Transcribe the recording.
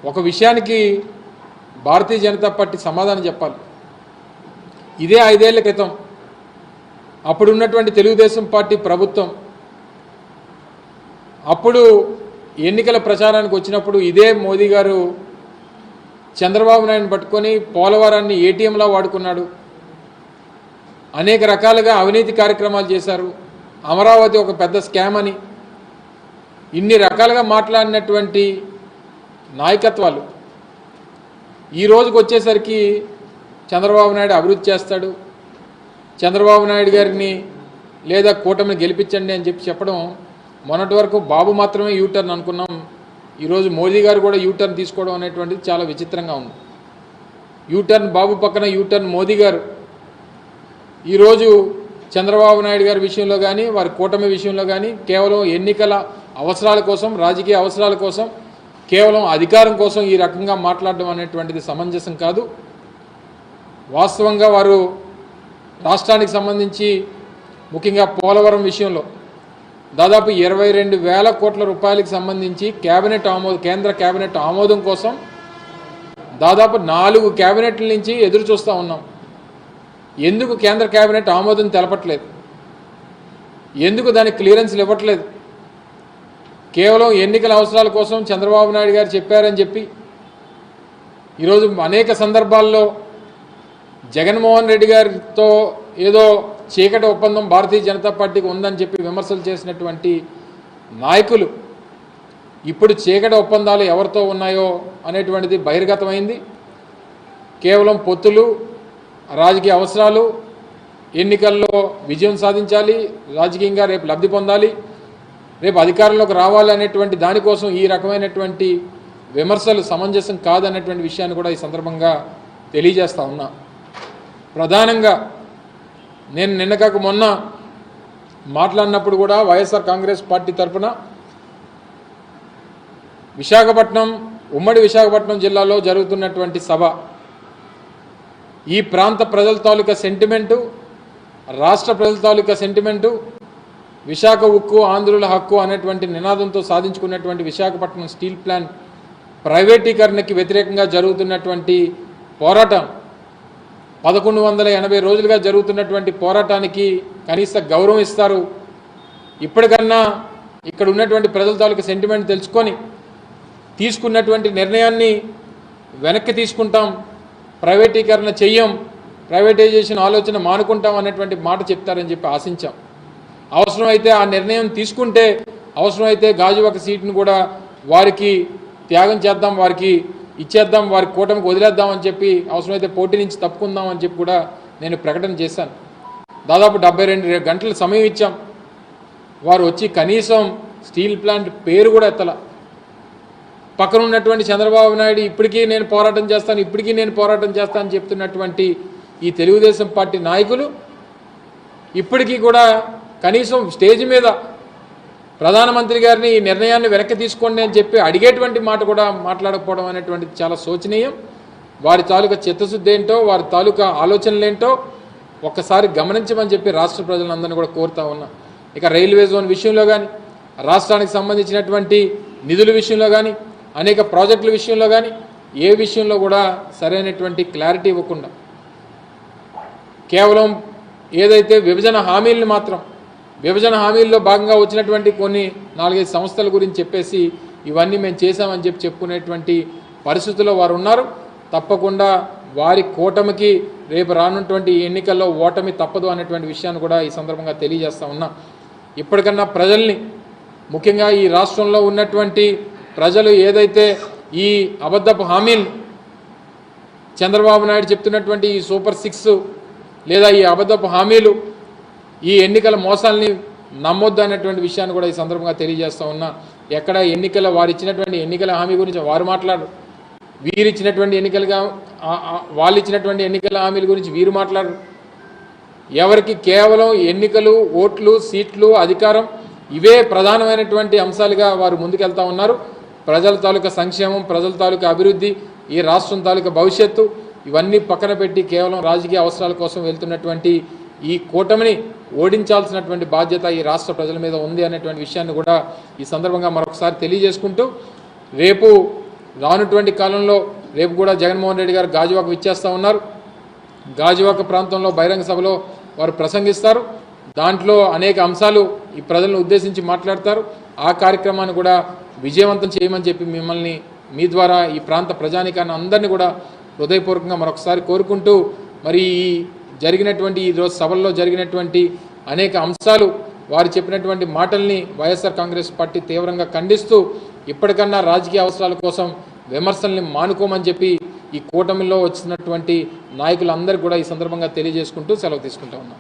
ఒక విషయానికి భారతీయ జనతా పార్టీ సమాధానం చెప్పాలి. ఇదే 5 ఏళ్ల క్రితం అప్పుడు ఉన్నటువంటి తెలుగుదేశం పార్టీ ప్రభుత్వం అప్పుడు ఎన్నికల ప్రచారానికి వచ్చినప్పుడు ఇదే మోదీ గారు చంద్రబాబు నాయుడుని పట్టుకొని పోలవరాన్ని ఏటీఎంలా వాడుకున్నాడు, అనేక రకాలుగా అవినీతి కార్యక్రమాలు చేశారు, అమరావతి ఒక పెద్ద స్కామ్ అని ఇన్ని రకాలుగా మాట్లాడినటువంటి నాయకత్వాలు ఈ రోజుకి వచ్చేసరికి చంద్రబాబు నాయుడు అభివృద్ధి చేస్తాడు, చంద్రబాబు నాయుడు గారిని లేదా కూటమిని గెలిపించండి అని చెప్పడం మొన్నటి వరకు బాబు మాత్రమే యూటర్న్ అనుకున్నాం. ఈరోజు మోదీ గారు కూడా యూటర్న్ తీసుకోవడం అనేటువంటిది చాలా విచిత్రంగా ఉంది. యూటర్న్ బాబు పక్కన యూటర్న్ మోదీ గారు ఈరోజు చంద్రబాబు నాయుడు గారి విషయంలో కానీ వారి కూటమి విషయంలో కానీ కేవలం ఎన్నికల అవసరాల కోసం, రాజకీయ అవసరాల కోసం, కేవలం అధికారం కోసం ఈ రకంగా మాట్లాడడం అనేటువంటిది సమంజసం కాదు. వాస్తవంగా వారు రాష్ట్రానికి సంబంధించి ముఖ్యంగా పోలవరం విషయంలో దాదాపు 22,000 కోట్ల రూపాయలకు సంబంధించి కేంద్ర కేబినెట్ ఆమోదం కోసం దాదాపు 4 కేబినెట్ల నుంచి ఎదురు చూస్తూ ఉన్నాం. ఎందుకు కేంద్ర కేబినెట్ ఆమోదం తెలపట్లేదు? ఎందుకు దానికి క్లియరెన్స్లు ఇవ్వట్లేదు? కేవలం ఎన్నికల అవసరాల కోసం చంద్రబాబు నాయుడు గారు చెప్పారని చెప్పి ఈరోజు అనేక సందర్భాల్లో జగన్మోహన్ రెడ్డి గారితో ఏదో చీకటి ఒప్పందం భారతీయ జనతా పార్టీకి ఉందని చెప్పి విమర్శలు చేసినటువంటి నాయకులు ఇప్పుడు చీకటి ఒప్పందాలు ఎవరితో ఉన్నాయో అనేటువంటిది బహిర్గతమైంది. కేవలం పొత్తులు, రాజకీయ అవసరాలు, ఎన్నికల్లో విజయం సాధించాలి, రాజకీయంగా రేపు లబ్ధి పొందాలి, రేపు అధికారంలోకి రావాలి అనేటువంటి దానికోసం ఈ రకమైనటువంటి విమర్శలు సమంజసం కాదనేటువంటి విషయాన్ని కూడా ఈ సందర్భంగా తెలియజేస్తా ఉన్నా. ప్రధానంగా నేను నిన్న కాక మొన్న మాట్లాడినప్పుడు కూడా వైఎస్ఆర్ కాంగ్రెస్ పార్టీ తరఫున ఉమ్మడి విశాఖపట్నం జిల్లాలో జరుగుతున్నటువంటి సభ ఈ ప్రాంత ప్రజల తాలూకా సెంటిమెంటు, రాష్ట్ర ప్రజల తాలూకా సెంటిమెంటు, విశాఖ ఉక్కు ఆంధ్రుల హక్కు అనేటువంటి నినాదంతో సాధించుకున్నటువంటి విశాఖపట్నం స్టీల్ ప్లాంట్ ప్రైవేటీకరణకి వ్యతిరేకంగా జరుగుతున్నటువంటి పోరాటం 1180 రోజులుగా జరుగుతున్నటువంటి పోరాటానికి కనీస గౌరవం ఇస్తారు. ఇప్పటికన్నా ఇక్కడ ఉన్నటువంటి ప్రజల తాలూకా సెంటిమెంట్ తెలుసుకొని తీసుకున్నటువంటి నిర్ణయాన్ని వెనక్కి తీసుకుంటాం, ప్రైవేటీకరణ చెయ్యం, ప్రైవేటైజేషన్ ఆలోచన మానుకుంటాం అనేటువంటి మాట చెప్తారని చెప్పి ఆశించాం. అవసరమైతే ఆ నిర్ణయం తీసుకుంటే అవసరమైతే గాజువాక సీటును కూడా వారికి త్యాగం చేద్దాం, వారికి ఇచ్చేద్దాం, వారి కూటమికి వదిలేద్దామని చెప్పి అవసరమైతే పోటీ నుంచి తప్పుకుందామని చెప్పి కూడా నేను ప్రకటన చేశాను. దాదాపు 72 గంటల సమయం ఇచ్చాం. వారు వచ్చి కనీసం స్టీల్ ప్లాంట్ పేరు కూడా ఎత్తల. పక్కన ఉన్నటువంటి చంద్రబాబు నాయుడు ఇప్పటికీ నేను పోరాటం చేస్తాను అని చెప్తున్నటువంటి ఈ తెలుగుదేశం పార్టీ నాయకులు ఇప్పటికీ కూడా కనీసం స్టేజ్ మీద ప్రధానమంత్రి గారిని ఈ నిర్ణయాన్ని వెనక్కి తీసుకోండి అని చెప్పి అడిగేటువంటి మాట కూడా మాట్లాడకపోవడం అనేటువంటిది చాలా శోచనీయం. వారి తాలూకా చిత్తశుద్ధి ఏంటో, వారి తాలూకా ఆలోచనలేంటో ఒక్కసారి గమనించమని చెప్పి రాష్ట్ర ప్రజలందరినీ కూడా కోరుతా ఉన్నా. ఇక రైల్వే జోన్ విషయంలో కానీ, రాష్ట్రానికి సంబంధించినటువంటి నిధుల విషయంలో కానీ, అనేక ప్రాజెక్టుల విషయంలో కానీ ఏ విషయంలో కూడా సరైనటువంటి క్లారిటీ ఇవ్వకుండా కేవలం ఏదైతే విభజన హామీల్లో భాగంగా వచ్చినటువంటి కొన్ని 4-5 సంస్థల గురించి చెప్పేసి ఇవన్నీ మేము చేశామని చెప్పి చెప్పుకునేటువంటి పరిస్థితుల్లో వారు ఉన్నారు. తప్పకుండా వారి కూటమికి రేపు రానున్నటువంటి ఎన్నికల్లో ఓటమి తప్పదు అనేటువంటి విషయాన్ని కూడా ఈ సందర్భంగా తెలియజేస్తా ఉన్నా. ఇప్పటికన్నా ప్రజల్ని, ముఖ్యంగా ఈ రాష్ట్రంలో ఉన్నటువంటి ప్రజలు ఏదైతే ఈ అబద్ధపు హామీలు చంద్రబాబు నాయుడు చెప్తున్నటువంటి ఈ సూపర్ 6 లేదా ఈ అబద్ధపు హామీలు, ఈ ఎన్నికల మోసాలని నమ్మొద్దు అనేటువంటి విషయాన్ని కూడా ఈ సందర్భంగా తెలియజేస్తా ఉన్నా. ఎక్కడ వారు ఇచ్చినటువంటి ఎన్నికల హామీ గురించి వారు మాట్లాడరు, వాళ్ళు ఇచ్చినటువంటి ఎన్నికల హామీల గురించి వీరు మాట్లాడరు. ఎవరికి కేవలం ఎన్నికలు, ఓట్లు, సీట్లు, అధికారం ఇవే ప్రధానమైనటువంటి అంశాలుగా వారు ముందుకెళ్తా ఉన్నారు. ప్రజల తాలూకా సంక్షేమం, ప్రజల తాలూకా అభివృద్ధి, ఈ రాష్ట్రం తాలూకా భవిష్యత్తు ఇవన్నీ పక్కన పెట్టి కేవలం రాజకీయ అవసరాల కోసం వెళ్తున్నటువంటి ఈ కూటమిని ఓడించాల్సినటువంటి బాధ్యత ఈ రాష్ట్ర ప్రజల మీద ఉంది అనేటువంటి విషయాన్ని కూడా ఈ సందర్భంగా మరొకసారి తెలియజేసుకుంటూ, రేపు రానుటువంటి కాలంలో రేపు కూడా జగన్మోహన్ రెడ్డి గారు గాజువాక విచ్చేస్తూ ఉన్నారు. గాజువాక ప్రాంతంలో బహిరంగ సభలో వారు ప్రసంగిస్తారు. దాంట్లో అనేక అంశాలు ఈ ప్రజలను ఉద్దేశించి మాట్లాడతారు. ఆ కార్యక్రమాన్ని కూడా విజయవంతం చేయమని చెప్పి మిమ్మల్ని మీ ద్వారా ఈ ప్రాంత ప్రజానికాన్ని అందరినీ కూడా హృదయపూర్వకంగా మరొకసారి కోరుకుంటూ, మరి ఈ జరిగినటువంటి ఈరోజు సభల్లో జరిగినటువంటి అనేక అంశాలు వారు చెప్పినటువంటి మాటల్ని వైఎస్ఆర్ కాంగ్రెస్ పార్టీ తీవ్రంగా ఖండిస్తూ ఇప్పటికన్నా రాజకీయ అవసరాల కోసం విమర్శల్ని మానుకోమని చెప్పి ఈ కూటమిలో వచ్చినటువంటి నాయకులందరికీ కూడా ఈ సందర్భంగా తెలియజేసుకుంటూ సెలవు తీసుకుంటా ఉన్నాం.